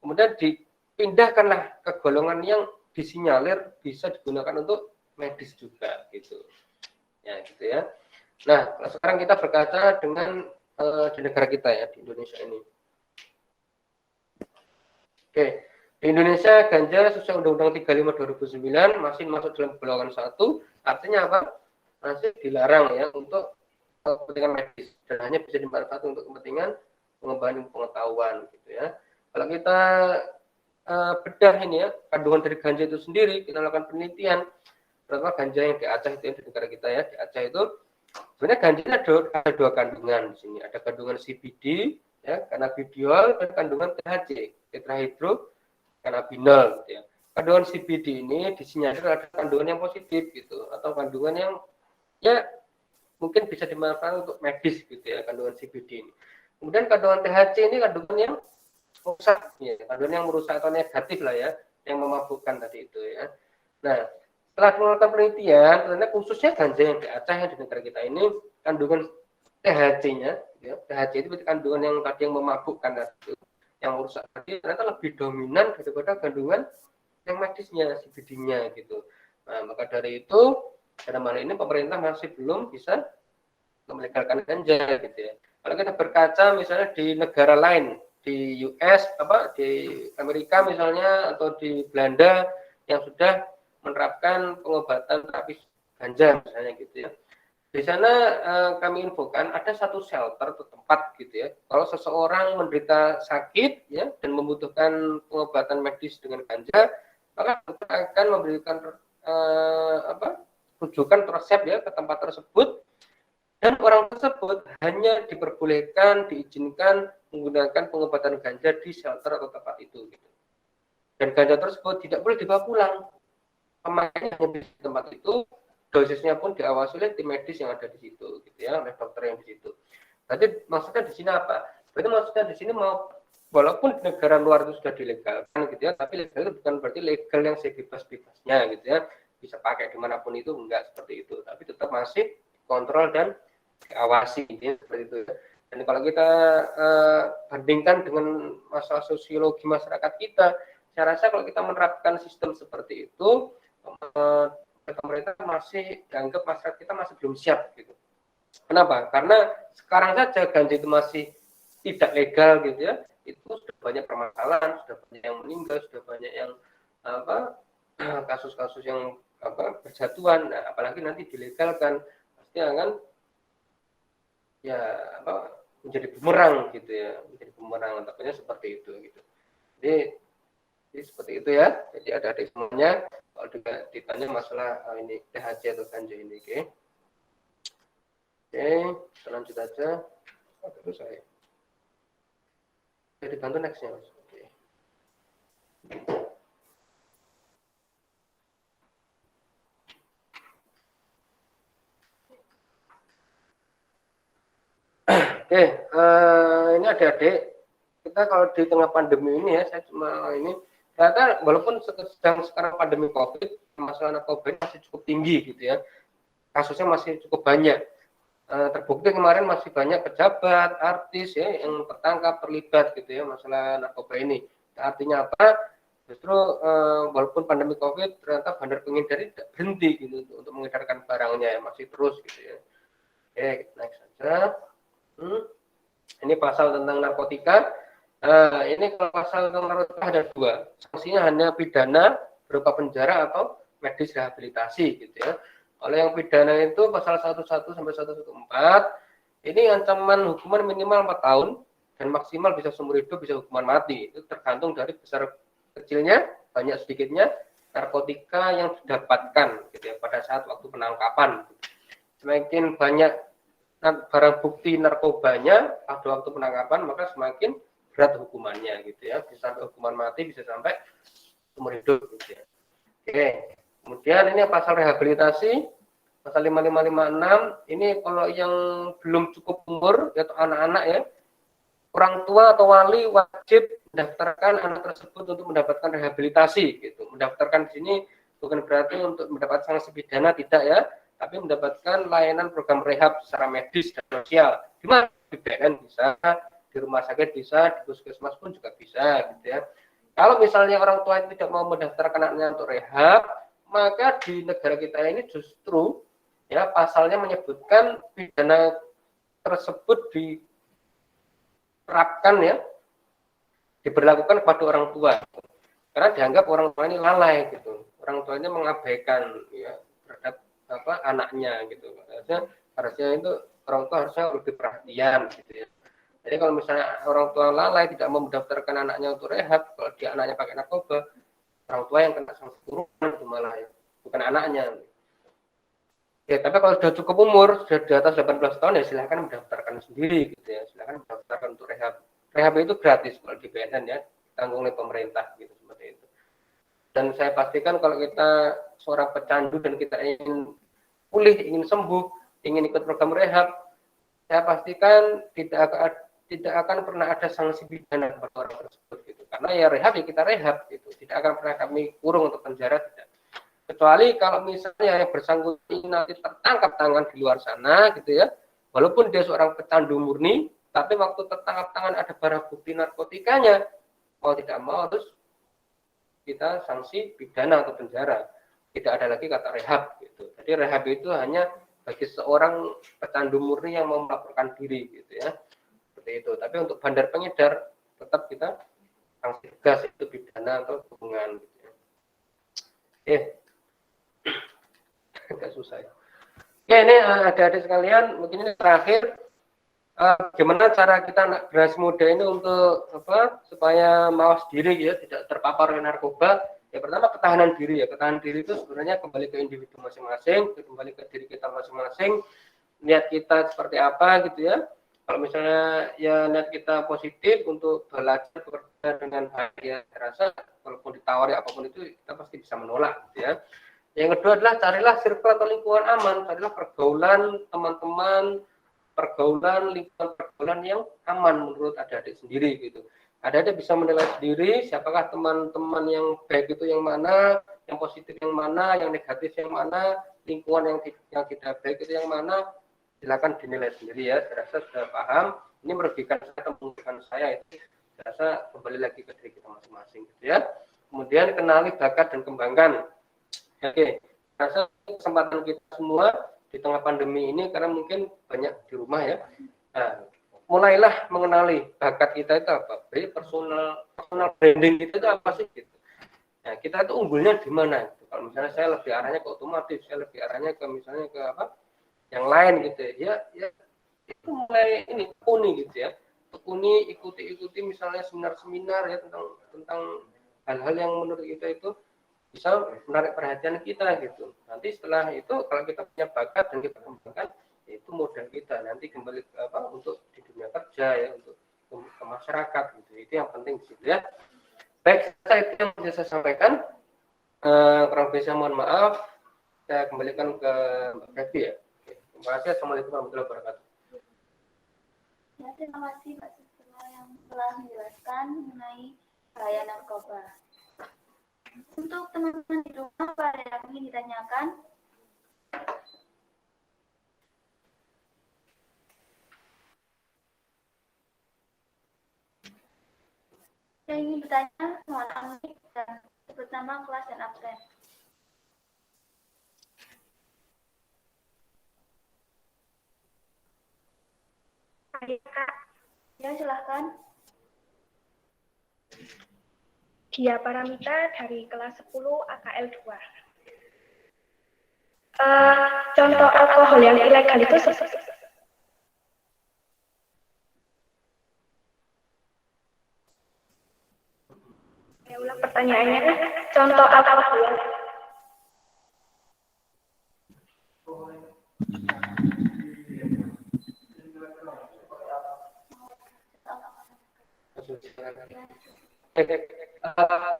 Kemudian dipindahkanlah ke golongan yang disinyalir bisa digunakan untuk medis juga gitu. Ya, gitu ya. Nah, sekarang kita berkaca dengan di negara kita ya, di Indonesia ini. Oke, di Indonesia ganja sesuai Undang-Undang 35 2009 masih masuk dalam golongan 1, artinya apa? Masih dilarang ya untuk kepentingan medis dan hanya bisa dimanfaatkan untuk kepentingan pengembangan pengetahuan gitu ya. Kalau kita bedah ini ya kandungan dari ganja itu sendiri, kita lakukan penelitian berapa ganja yang di Aceh itu ya, di negara kita ya, di Aceh itu sebenarnya ganjanya ada 2 kandungan di sini, ada kandungan CBD ya, cannabidiol, dan kandungan THC, tetrahydrocannabinol gitu ya. Kandungan CBD ini disinyalir ada kandungan yang positif gitu atau kandungan yang ya mungkin bisa dimanfaatkan untuk medis gitu ya, kandungan CBD ini. Kemudian kandungan THC ini kandungan yang rusak ya, kandungan yang merusak atau negatif lah ya, yang memabukkan tadi itu ya. Nah, setelah melakukan penelitian, ternyata khususnya ganja yang di Aceh di negara kita ini kandungan THC-nya ya, THC itu berarti kandungan yang tadi yang memabukkan tadi, yang merusak tadi ternyata lebih dominan daripada kandungan yang medisnya, CBD-nya gitu. Nah, maka dari itu dalam hal ini pemerintah masih belum bisa melegalkan ganja gitu ya. Kalau kita berkaca misalnya di negara lain, di US di Amerika misalnya atau di Belanda yang sudah menerapkan pengobatan terapi ganja misalnya gitu ya. Di sana kami infokan ada satu shelter atau tempat gitu ya. Kalau seseorang menderita sakit ya dan membutuhkan pengobatan medis dengan ganja, maka dokter akan memberikan rujukan resep ya ke tempat tersebut, dan orang tersebut hanya diperbolehkan, diizinkan menggunakan pengobatan ganja di shelter atau tempat itu. Gitu. Dan ganja tersebut tidak boleh dibawa pulang. Pemakaiannya hanya di tempat itu, dosisnya pun diawasi oleh tim medis yang ada di situ, gitu ya, oleh dokter yang di situ. Berarti maksudnya di sini apa? Berarti maksudnya di sini mau walaupun di negara luar itu sudah dilegalkan, gitu ya, tapi legal itu bukan berarti legal yang sebebas-bebasnya, gitu ya, bisa pakai dimanapun itu enggak seperti itu, tapi tetap masih kontrol dan diawasi, gitu ya, seperti itu. Dan kalau kita bandingkan dengan masalah sosiologi masyarakat kita, saya rasa kalau kita menerapkan sistem seperti itu, pemerintah masih dianggap masyarakat kita masih belum siap, gitu. Kenapa? Karena sekarang saja ganja itu masih tidak legal, gitu ya. Itu sudah banyak permasalahan, sudah banyak yang meninggal, sudah banyak yang kasus-kasus yang berjatuhan. Nah, apalagi nanti dilegalkan, pasti akan ya menjadi bumerang, gitu ya, menjadi bumerang. Takutnya seperti itu, gitu. Jadi seperti itu ya. Jadi ada semuanya. Kalau juga ditanya masalah ini THC atau ganja ini, oke. Oke, kita lanjut aja. Terus saya. Jadi bantu nextnya, Mas. Oke. Oke, ini adik-adik, kita kalau di tengah pandemi ini ya, saya cuma ini, ternyata walaupun sedang sekarang pandemi COVID, masalah narkoba ini masih cukup tinggi, gitu ya. Kasusnya masih cukup banyak. Terbukti kemarin masih banyak pejabat, artis ya yang tertangkap, terlibat, gitu ya, masalah narkoba ini. Artinya apa? Justru walaupun pandemi COVID, ternyata bandar pengedar tidak berhenti gitu untuk mengedarkan barangnya ya, masih terus, gitu ya. Oke, next saja. Ini pasal tentang narkotika. Ini kalau pasal tentang narkotika ada dua. Sanksinya hanya pidana berupa penjara atau medis rehabilitasi, gitu ya. Kalau yang pidana itu pasal 11 sampai 114, ini ancaman hukuman minimal 4 tahun dan maksimal bisa seumur hidup, bisa hukuman mati. Itu tergantung dari besar kecilnya, banyak sedikitnya narkotika yang didapatkan, gitu ya, pada saat waktu penangkapan. Semakin banyak barang bukti narkobanya pada waktu penangkapan, maka semakin berat hukumannya, gitu ya. Bisa sampai hukuman mati, bisa sampai seumur hidup, gitu ya. Oke. Kemudian ini pasal rehabilitasi, pasal 5556, ini kalau yang belum cukup umur, yaitu anak-anak ya, orang tua atau wali wajib mendaftarkan anak tersebut untuk mendapatkan rehabilitasi, gitu. Mendaftarkan di sini bukan berarti untuk mendapat sanksi pidana, tidak ya, tapi mendapatkan layanan program rehab secara medis dan sosial. Di mana? Di BNN bisa, di rumah sakit bisa, di puskesmas pun juga bisa, gitu ya. Kalau misalnya orang tua itu tidak mau mendaftarkan anaknya untuk rehab, maka di negara kita ini justru ya pasalnya menyebutkan pidana tersebut diterapkan ya, diberlakukan kepada orang tua, karena dianggap orang tua ini lalai, gitu. Orang tua ini mengabaikan ya terhadap anaknya, gitu. Harusnya itu orang tua harusnya lebih perhatian, gitu ya. Jadi kalau misalnya orang tua lalai tidak mau mendaftarkan anaknya untuk rehab, kalau dia anaknya pakai narkoba, orang tua yang kena sanksi kurungan itu malah ya, bukan anaknya. Ya, tapi kalau sudah cukup umur, sudah di atas 18 tahun ya silahkan mendaftarkan sendiri, gitu ya. Silahkan mendaftarkan untuk rehab. Rehab itu gratis kalau di BNN ya, ditanggung oleh pemerintah, gitu, seperti itu. Dan saya pastikan kalau kita seorang pecandu dan kita ingin pulih, ingin sembuh, ingin ikut program rehab, saya pastikan tidak akan pernah ada sanksi pidana kepada orang tersebut, gitu. Karena ya rehab ya kita rehab, gitu. Tidak akan pernah kami kurung untuk penjara, tidak. Kecuali kalau misalnya yang bersangkutan ini nanti tertangkap tangan di luar sana, gitu ya, walaupun dia seorang pecandu murni, tapi waktu tertangkap tangan ada barang bukti narkotikanya, mau tidak mau harus kita sanksi pidana atau penjara. Tidak ada lagi kata rehab, gitu. Jadi rehab itu hanya bagi seorang pecandu murni yang mau melaporkan diri, gitu ya, seperti itu. Tapi untuk bandar pengedar tetap kita sanksi tegas, itu pidana atau hubungan, gitu ya. Agak susah ya. Oke, ini adik-adik sekalian, mungkin ini terakhir, gimana cara kita generasi muda ini untuk supaya mawas diri ya, tidak terpapar oleh narkoba. Ya pertama ketahanan diri ya. Ketahanan diri itu sebenarnya kembali ke individu masing-masing, kembali ke diri kita masing-masing. Niat kita seperti apa gitu ya. Kalau misalnya ya niat kita positif untuk belajar bekerja dengan baik ya, saya rasa walaupun ditawari apapun itu kita pasti bisa menolak gitu ya. Yang kedua adalah carilah circle atau lingkungan aman, carilah pergaulan teman-teman, lingkungan pergaulan yang aman menurut adik-adik sendiri gitu. Adik-adik bisa menilai sendiri siapakah teman-teman yang baik itu yang mana, yang positif yang mana, yang negatif yang mana, lingkungan yang tidak baik itu yang mana. Silakan dinilai sendiri ya. Saya rasa sudah paham. Ini merugikan saya atau menguntungkan saya itu. Saya rasa kembali lagi ke diri kita masing-masing gitu ya. Kemudian kenali bakat dan kembangkan. Oke, rasa kesempatan kita semua di tengah pandemi ini karena mungkin banyak di rumah ya. Nah, mulailah mengenali bakat kita itu apa. Jadi personal branding itu apa sih gitu. Nah, kita itu unggulnya di mana? Kalau misalnya saya lebih arahnya ke otomotif, saya lebih arahnya ke misalnya ke apa? Yang lain gitu ya. Ya itu mulai ini tekuni gitu ya. Tekuni ikuti misalnya seminar-seminar ya tentang hal-hal yang menurut kita itu bisa menarik perhatian kita gitu. Nanti setelah itu kalau kita punya bakat dan kita kembangkan, itu modal kita nanti kembali ke apa untuk di dunia kerja ya untuk ke masyarakat gitu. Itu yang penting di situ ya. Baik, saya itu yang bisa saya sampaikan. Kurang lebih mohon maaf. Saya kembalikan ke Mbak Febi ya. Terima kasih. Assalamualaikum warahmatullahi wabarakatuh. Ya, terima kasih Pak Susilo yang telah menjelaskan mengenai bahaya narkoba. Untuk teman-teman di rumah, pada yang ingin ditanyakan? Yang ingin bertanya, mohon unmute dan sebut nama, kelas, dan absen. Ya, silahkan. Dia Paramita dari kelas 10 AKL 2. Contoh alkohol yang ilegal itu saya ulang pertanyaannya. Contoh alkohol yang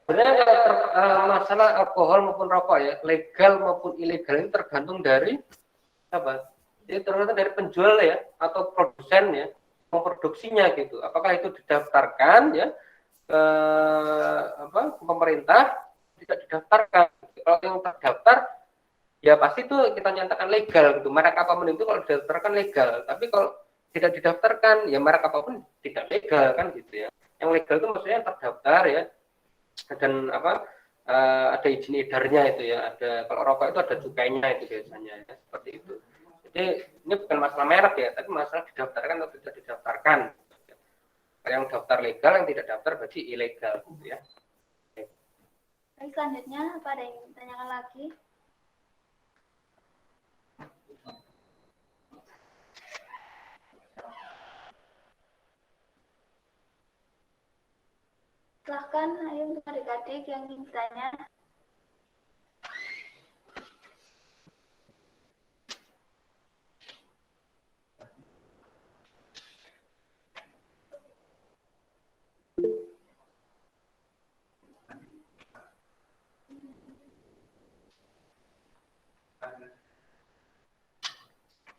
Sebenarnya masalah alkohol maupun rokok ya, legal maupun ilegal ini tergantung dari apa? Jadi tergantung dari penjual ya atau produsen ya, memproduksinya gitu. Apakah itu didaftarkan ya ke apa? Ke pemerintah, tidak didaftarkan. Kalau yang terdaftar ya pasti itu kita nyatakan legal gitu. Merek apapun itu kalau didaftarkan legal, tapi kalau tidak didaftarkan ya merek apapun tidak legal kan gitu ya. Yang legal itu maksudnya terdaftar ya dan apa ada izin edarnya itu ya, ada kalau rokok itu ada cukainya itu biasanya ya, seperti itu. Jadi ini bukan masalah merek ya, tapi masalah didaftarkan atau tidak didaftarkan. Yang daftar legal, yang tidak daftar berarti ilegal gitu ya. Baik, selanjutnya apa ada yang ingin ditanyakan lagi? Silahkan, ayo untuk adik-adik yang ingin bertanya.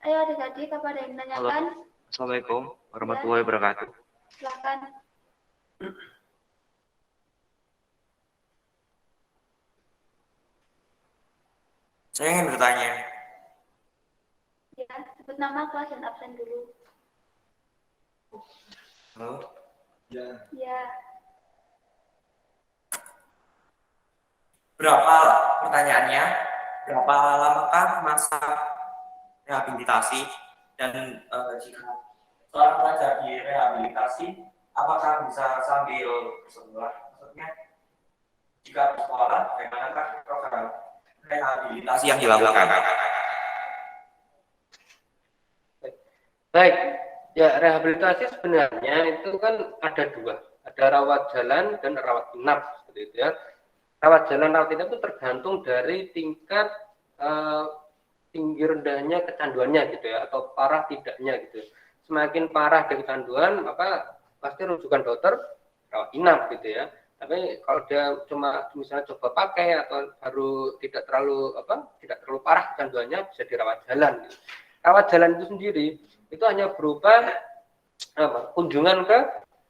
Ayo adik-adik, apa ada yang ditanyakan? Assalamualaikum warahmatullahi wabarakatuh. Silahkan. Saya ingin bertanya. Ya, sebut nama, kelas, dan absen dulu. Halo? Ya. Pertanyaannya, berapa lamakah masa rehabilitasi dan jika seorang pelajar direhabilitasi, apakah bisa sambil bersekolah? Maksudnya, jika bersekolah, bagaimanakah program rehabilitasi yang dilakukan? Baik, ya rehabilitasi sebenarnya itu kan ada dua, ada rawat jalan dan rawat inap seperti itu ya. rawat jalan rawat inap itu tergantung dari tingkat tinggi rendahnya kecanduannya gitu ya, atau parah tidaknya gitu. Semakin parah dari kecanduan maka pasti rujukan dokter rawat inap gitu ya. Tapi kalau dia cuma misalnya coba pakai atau baru tidak terlalu parah kecanduannya, bisa dirawat jalan gitu. Rawat jalan itu sendiri itu hanya berupa kunjungan ke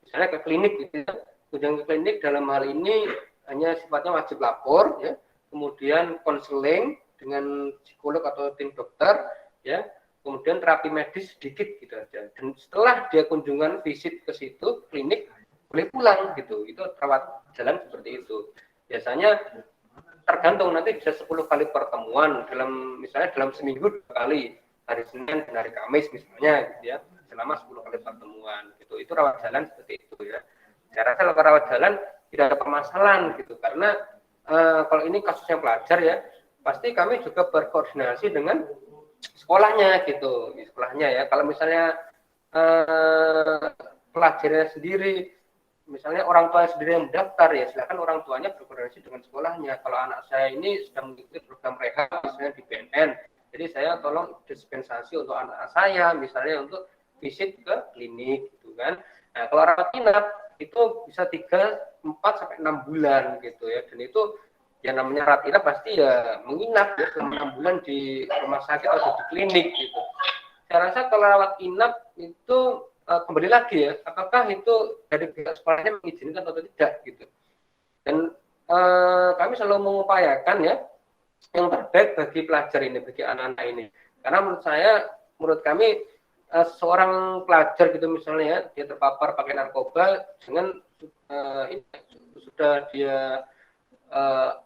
misalnya ke klinik gitu ya. Kunjungan ke klinik dalam hal ini hanya sifatnya wajib lapor ya, kemudian konseling dengan psikolog atau tim dokter ya, kemudian terapi medis sedikit gitu aja. Dan setelah dia kunjungan visit ke situ klinik boleh pulang gitu. Itu rawat jalan seperti itu. Biasanya tergantung, nanti bisa 10 kali pertemuan misalnya dalam seminggu 2 kali, hari Senin dan hari Kamis misalnya gitu ya, selama 10 kali pertemuan gitu. Itu rawat jalan seperti itu ya. Saya rasa kalau rawat jalan tidak ada permasalahan gitu, karena kalau ini kasusnya pelajar ya, pasti kami juga berkoordinasi dengan sekolahnya gitu, di sekolahnya ya. Kalau misalnya pelajarnya sendiri, misalnya orang tua sendiri yang mendaftar, ya silakan orang tuanya berkoordinasi dengan sekolahnya. Kalau anak saya ini sedang mengikuti program rehab misalnya di BNN, jadi saya tolong dispensasi untuk anak saya misalnya untuk visit ke klinik gitu kan. Nah, kalau rawat inap itu bisa 3, 4 sampai 6 bulan gitu ya, dan itu yang namanya rawat inap pasti ya menginap ya selama 6 bulan di rumah sakit atau di klinik gitu. Saya rasa kalau rawat inap itu kembali lagi ya, apakah itu dari pihak sekolahnya mengizinkan atau tidak gitu. Dan kami selalu mengupayakan ya yang terbaik bagi pelajar ini, bagi anak-anak ini. Karena menurut kami seorang pelajar gitu misalnya ya, dia terpapar pakai narkoba dengan sudah dia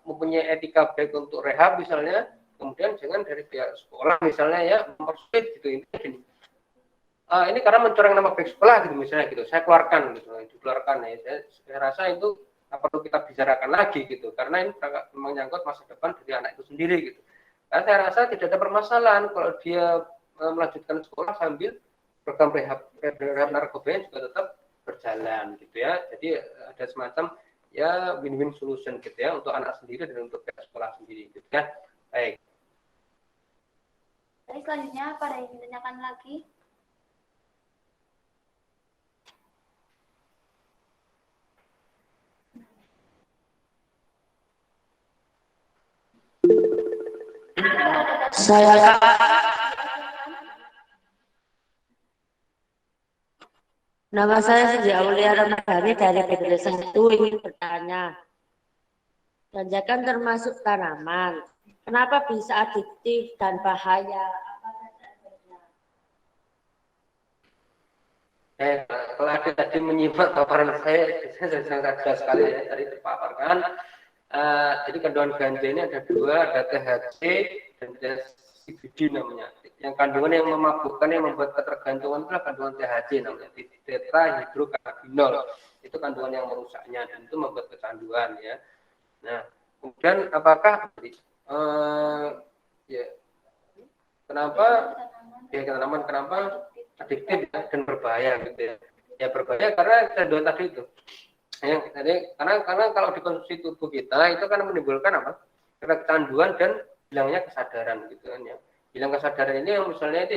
mempunyai etika baik untuk rehab misalnya, kemudian jangan dari pihak sekolah misalnya ya mempersulit gitu. Ini karena mencoreng nama baik sekolah gitu misalnya gitu, saya keluarkan gitu, dikeluarkan ya. Saya rasa itu perlu kita bicarakan lagi gitu, karena ini menyangkut masa depan dari anak itu sendiri gitu. Karena saya rasa tidak ada permasalahan kalau dia melanjutkan sekolah sambil program rehab narkoba juga tetap berjalan gitu ya. Jadi ada semacam ya win-win solution gitu ya, untuk anak sendiri dan untuk sekolah sendiri gitu ya. Baik. Jadi selanjutnya pada yang ditanyakan lagi. Saya Nama saya Siti Aulia Ramadhani dari PDD 1 ingin bertanya. Ganja kan termasuk tanaman. Kenapa bisa adiktif dan bahaya? Kalau ada tadi menyimak paparan saya sangat jelas sekali ya, tadi terpaparkan. Jadi kandungan ganja ini ada 2, ada THC dan CBD namanya. Yang kandungan yang memabukkan, yang membuat ketergantungan itulah kandungan THC namanya, tetrahidrokannabinol. Itu kandungan yang merusaknya dan itu membuat kecanduan ya. Nah, kemudian apakah ya kenapa ya tanaman kenapa adiktif ya, dan berbahaya gitu ya. Ya berbahaya karena kecanduan tadi itu. Ya, jadi karena kalau dikonsumsi tubuh kita itu kan menimbulkan apa? Karena kecanduan dan hilangnya kesadaran gitu kan ya. Hilang kesadaran ini yang misalnya itu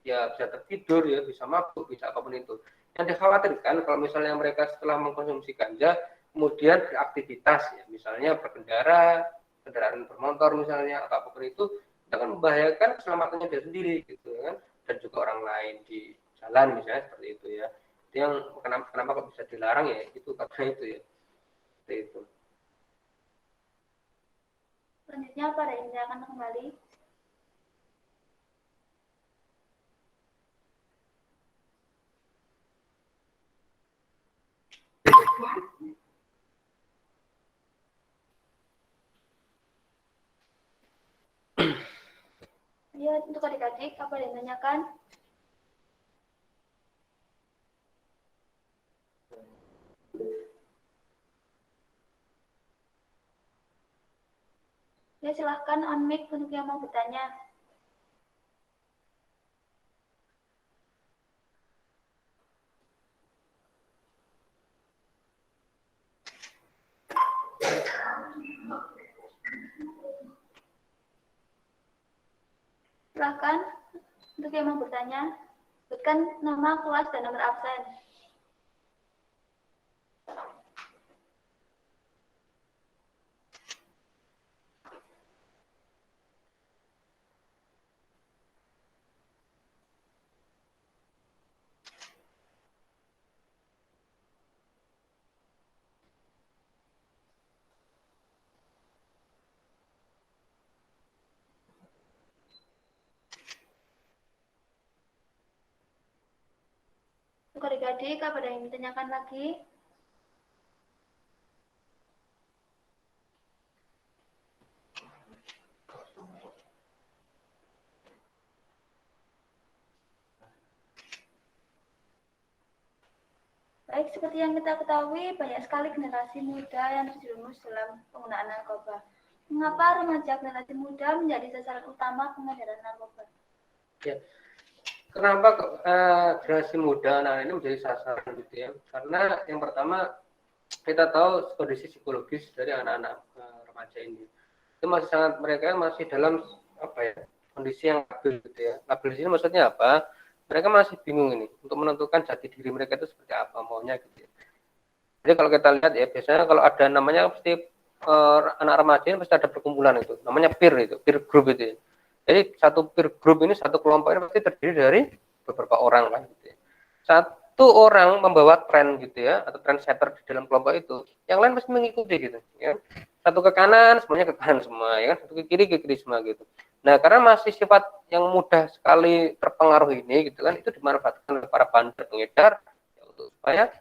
ya bisa tertidur ya, bisa mabuk, bisa apapun itu. Yang dikhawatirkan kalau misalnya mereka setelah mengkonsumsi ganja kemudian beraktivitas ya, misalnya berkendara, kendaraan bermotor misalnya atau apapun itu akan membahayakan keselamatannya dia sendiri gitu kan, dan juga orang lain di jalan misalnya seperti itu ya. Itu yang kenapa kok bisa dilarang ya, itu karena itu ya. Seperti itu. Selanjutnya pada yang akan kembali. Ya, untuk adik-adik, apa yang ditanyakan? Ya, silahkan unmute untuk yang mau bertanya. Silakan untuk yang mau bertanya, sebutkan nama, kelas, dan nomor absen. Untuk adik-adik, apa ada yang ditanyakan lagi? Baik, seperti yang kita ketahui, banyak sekali generasi muda yang terjerumus dalam penggunaan narkoba. Mengapa remaja generasi muda menjadi sasaran utama pengedaran narkoba? Ya. Kenapa generasi muda anak ini menjadi sasaran gitu ya? Karena yang pertama kita tahu kondisi psikologis dari anak-anak remaja ini. Itu masih sangat mereka masih dalam kondisi yang labil gitu ya. Labil di sini maksudnya apa? Mereka masih bingung ini untuk menentukan jati diri mereka itu seperti apa maunya gitu ya. Jadi kalau kita lihat ya biasanya kalau ada namanya pasti anak remaja ini pasti ada perkumpulan itu namanya peer group itu ya. Jadi satu peer group ini satu kelompok ini pasti terdiri dari beberapa orang lah gitu ya. Satu orang membawa tren gitu ya atau trendsetter di dalam kelompok itu, yang lain pasti mengikuti gitu ya. Satu ke kanan semuanya ke kanan semua ya kan, satu ke kiri semua gitu. Nah, karena masih sifat yang mudah sekali terpengaruh ini gitu kan, itu dimanfaatkan oleh para bandar pengedar ya, untuk supaya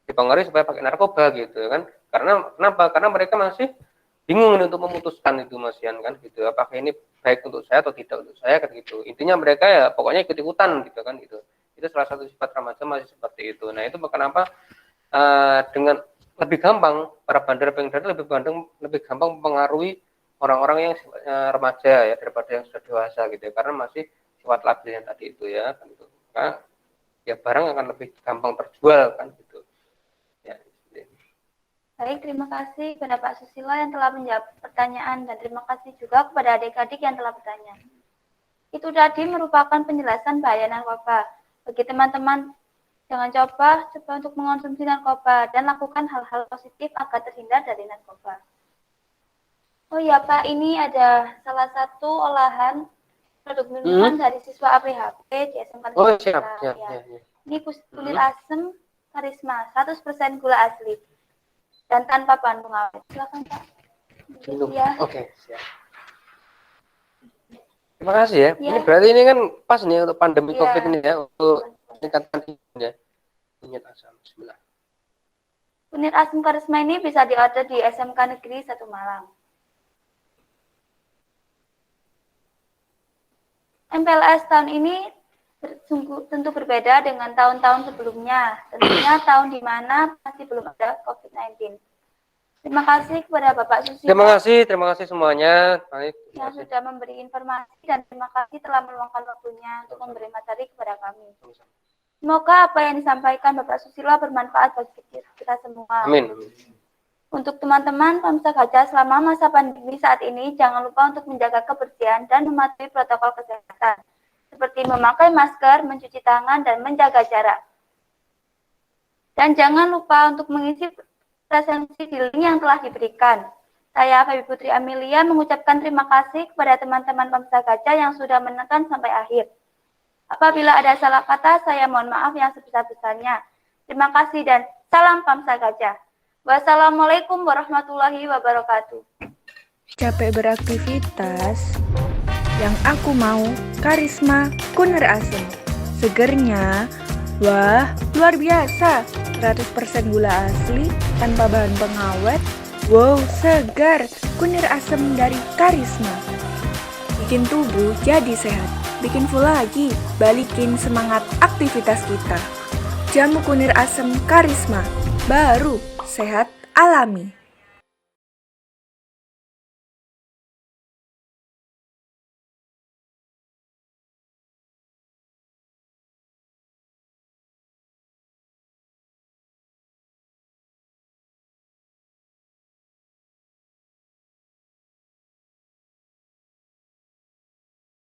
dipengaruhi supaya pakai narkoba gitu kan. Karena kenapa? Karena mereka masih bingung untuk memutuskan itu Mas Yan kan gitu. Apakah ini baik untuk saya atau tidak untuk saya kan gitu. Intinya mereka ya pokoknya ikut-ikutan gitu kan gitu. Itu salah satu sifat remaja masih seperti itu. Nah, itu kenapa dengan lebih gampang para bandar pengedar lebih gampang mempengaruhi orang-orang yang remaja ya daripada yang sudah dewasa gitu ya, karena masih sifat labil yang tadi itu ya kan gitu. Nah, ya barang akan lebih gampang terjual kan gitu. Ya. Baik, terima kasih kepada Pak Susilo yang telah menjawab pertanyaan dan terima kasih juga kepada adik-adik yang telah bertanya. Itu tadi merupakan penjelasan bahaya narkoba. Bagi teman-teman, jangan coba untuk mengonsumsi narkoba dan lakukan hal-hal positif agar terhindar dari narkoba. Oh iya Pak, ini ada salah satu olahan produk minuman dari siswa APHP di SMK. Oh siap. Ini kulit asem Karisma, 100% gula asli dan tanpa bahan pengawet. Silakan Pak. Ya. Oke, siap. Terima kasih ya. Ini berarti ini kan pas nih untuk pandemi COVID ini ya, untuk meningkatkan ya. Kunyit asam. Bismillah. Kunyit asam Karisma ini bisa diorder di SMK Negeri 1 Malang. MPLS tahun ini tentu berbeda dengan tahun-tahun sebelumnya. Tentunya tahun di mana masih belum ada COVID-19. Terima kasih kepada Bapak Susilo. Terima kasih semuanya. Baik, yang sudah memberi informasi dan terima kasih telah meluangkan waktunya untuk memberi materi kepada kami. Semoga apa yang disampaikan Bapak Susilo bermanfaat bagi kita semua. Amin. Untuk teman-teman Pamsa Gajah selama masa pandemi saat ini, jangan lupa untuk menjaga kebersihan dan mematuhi protokol kesehatan, seperti memakai masker, mencuci tangan, dan menjaga jarak. Dan jangan lupa untuk mengisi presensi di link yang telah diberikan. Saya Febi Putri Amelia mengucapkan terima kasih kepada teman-teman Pamsa Gajah yang sudah menonton sampai akhir. Apabila ada salah kata, saya mohon maaf yang sebesar-besarnya. Terima kasih dan salam Pamsa Gajah. Wassalamualaikum warahmatullahi wabarakatuh. Capek beraktivitas, yang aku mau Karisma Kunir Asem. Segernya, wah luar biasa. 100% gula asli, tanpa bahan pengawet. Wow, segar. Kunir asem dari Karisma. Bikin tubuh jadi sehat. Bikin full lagi, balikin semangat aktivitas kita. Jamu kunir asem Karisma, baru sehat alami.